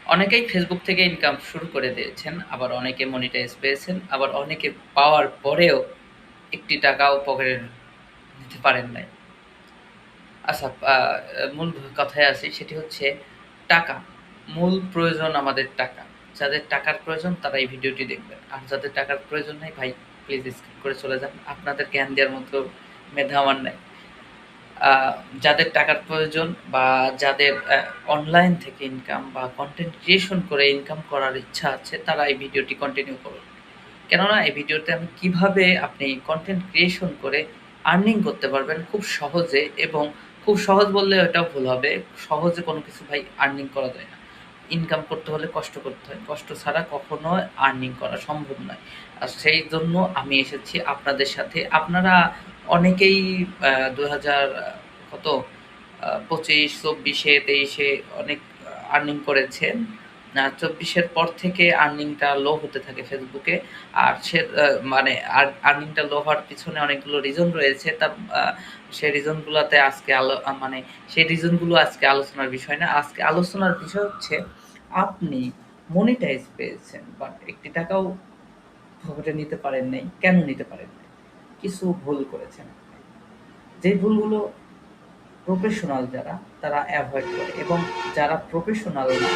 অনেকেই ফেসবুক থেকে ইনকাম শুরু করে দিয়েছেন, আবার অনেকে মনিটাইজ পেয়েছেন, আবার অনেকে পাওয়ার পরেও একটি টাকাও পকেটে নিতে পারেন নাই। আচ্ছা, মূল কথায় আসি, সেটি হচ্ছে টাকা। মূল প্রয়োজন আমাদের টাকা। যাদের টাকার প্রয়োজন তারা এই ভিডিওটি দেখবেন। আর যাদের টাকার প্রয়োজন নেই ভাই প্লিজ স্কিপ করে চলে যান। আপনাদের জ্ঞান দেওয়ার মতো মেধা আমার নাই। আ যাদের টাকার প্রয়োজন বা যাদের অনলাইন থেকে ইনকাম বা কনটেন্ট ক্রিয়েশন করে ইনকাম করার ইচ্ছা আছে তারা এই ভিডিওটি কন্টিনিউ করুন। কেননা এই ভিডিওতে আমি কিভাবে আপনি কনটেন্ট ক্রিয়েশন করে আর্নিং করতে পারবেন খুব সহজে, এবং খুব সহজ বললে ওটাও ভুল হবে। সহজে কোনো কিছু ভাই আর্নিং করা যায় না। ইনকাম করতে হলে কষ্ট করতে হয়। কষ্ট ছাড়া কখনো আর্নিং করা সম্ভব নয়। আর সেই জন্য আমি এসেছি আপনাদের সাথে। আপনারা অনেকেই ২০০০ কত ২৫, ২৪ এ ২৩ এ অনেক আর্নিং করেছেন। ২৪ এর পর থেকে আর্নিংটা লো হতে থাকে ফেসবুকে। আর সে মানে আর্নিংটা লো হওয়ার পিছনে অনেকগুলো রিজন রয়েছে। আ সেই রিজন গুলাতে আজকে মানে সেই রিজন গুলো আজকে আলোচনার বিষয় না। আজকে আলোচনার বিষয় হচ্ছে আপনি মনিটাইজ পেয়েছেন বাট একটি টাকাও পকেটে নিতে পারেন নাই। কেন নিতে পারেন নাই? কিছু ভুল করেছেন আপনি। যে ভুলগুলো প্রফেশনাল যারা তারা এভয়েড করে, এবং যারা প্রফেশনাল না,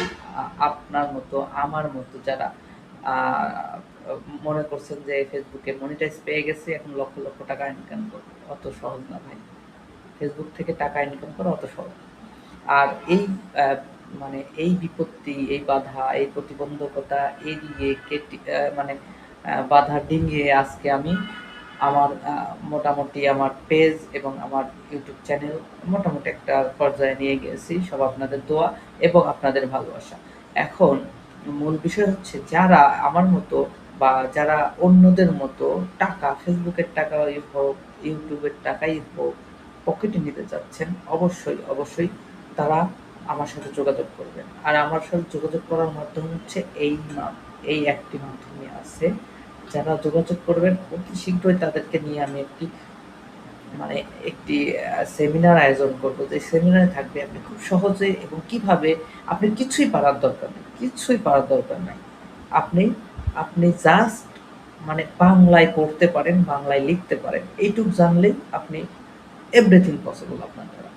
আপনার মতো আমার মতো যারা আ মনে করছেন যে ফেসবুকে মনিটাইজ পেয়ে গেছি এখন লক্ষ, লক্ষ টাকা ইনকাম করব। অত সহজ না ভাই। ফেসবুক থেকে টাকা ইনকাম করা অত সহজ না। আর এই আ মানে এই বিপত্তি, এই বাধা, এই প্রতিবন্ধকতা এড়িয়ে মানে বাধা ডিঙিয়ে আজকে আমি আমার মোটামুটি আমার পেজ এবং আমার ইউটিউব চ্যানেল মোটামুটি একটা পর্যায়ে নিয়ে গিয়েছি। সব আপনাদের দোয়া এবং আপনাদের ভালোবাসা। এখন মূল বিষয় হচ্ছে যারা আমার মতো বা যারা অন্যদের মতো টাকা, ফেসবুকের টাকাই হোক, ইউটিউবের টাকাই হোক, পকেটে নিতে চাচ্ছেন, অবশ্যই, অবশ্যই তারা আমার সাথে যোগাযোগ করবেন। আর আমার সাথে যোগাযোগ করার মাধ্যম হচ্ছে এই একটি মাধ্যমই আছে। যারা যোগাযোগ করবেন অতি শীঘ্রই তাদেরকে নিয়ে আমি মানে একটি সেমিনার আয়োজন করব। যে সেমিনারে থাকবে আপনি খুব সহজে এবং কিভাবে আপনি কিছুই পারার দরকার নেই। কিছুই পারার দরকার নাই। আপনি আপনি জাস্ট মানে বাংলায় পড়তে পারেন, বাংলায় লিখতে পারেন। এইটুক জানলেই আপনি এভরিথিং পসিবল আপনার দ্বারা।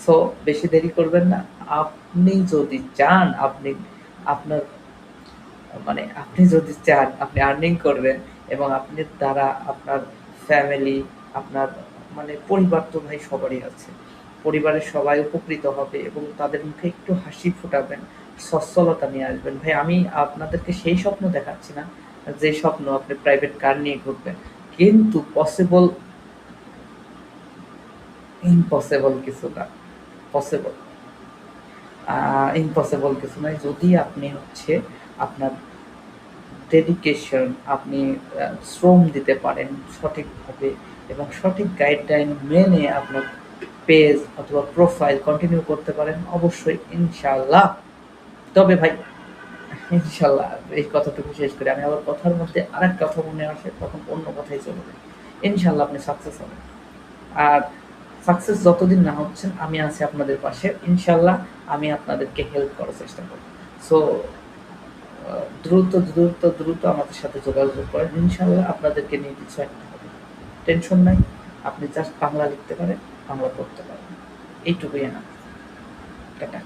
সো বেশি দেরি করবেন না। আপনি যদি চান আপনার আপনি যদি চান আপনি আর্নিং করবেন এবং আপনার দ্বারা আপনার ফ্যামিলি, আপনার পরিবার তো ভাই সবারই আছে। পরিবারের সবাই উপকৃত হবে এবং তাদের মুখে একটু হাসি ফোটাবেন, সচ্ছলতা নিয়ে আসবেন। ভাই আমি আপনাদেরকে সেই স্বপ্ন দেখাচ্ছি না, যে স্বপ্ন আপনি প্রাইভেট কার নিয়ে ঘুরবেন। কিন্তু ইম্পসিবল কিছু না। পসিবল। ইম্পসিবল কিছু নয়। যদি আপনি হচ্ছে আপনার ডেডিকেশন, আপনি শ্রম দিতে পারেন সঠিকভাবে এবং সঠিক গাইডলাইন মেনে আপনার পেজ অথবা প্রোফাইল কন্টিনিউ করতে পারেন, অবশ্যই ইনশাআল্লাহ। তবে ভাই ইনশাআল্লাহ এই কথাটুকু শেষ করে আমি আবার কথার মধ্যে আরেক কথা মনে আসে তখন অন্য কথায় চলে যাই। ইনশাআল্লাহ আপনি সাকসেস হবেন। আর সাকসেস যতদিন না হচ্ছেন আমি আছি আপনাদের পাশে। ইনশাআল্লাহ আমি আপনাদেরকে হেল্প করার চেষ্টা করব। সো দ্রুত আমাদের সাথে যোগাযোগ করেন। ইনশাআল্লাহ আপনাদেরকে নিয়ে কিছু একটা হবে। টেনশন নাই। আপনি জাস্ট বাংলা লিখতে পারেন, বাংলা পড়তে পারেন। এইটুকুই এনাফ। টাটা।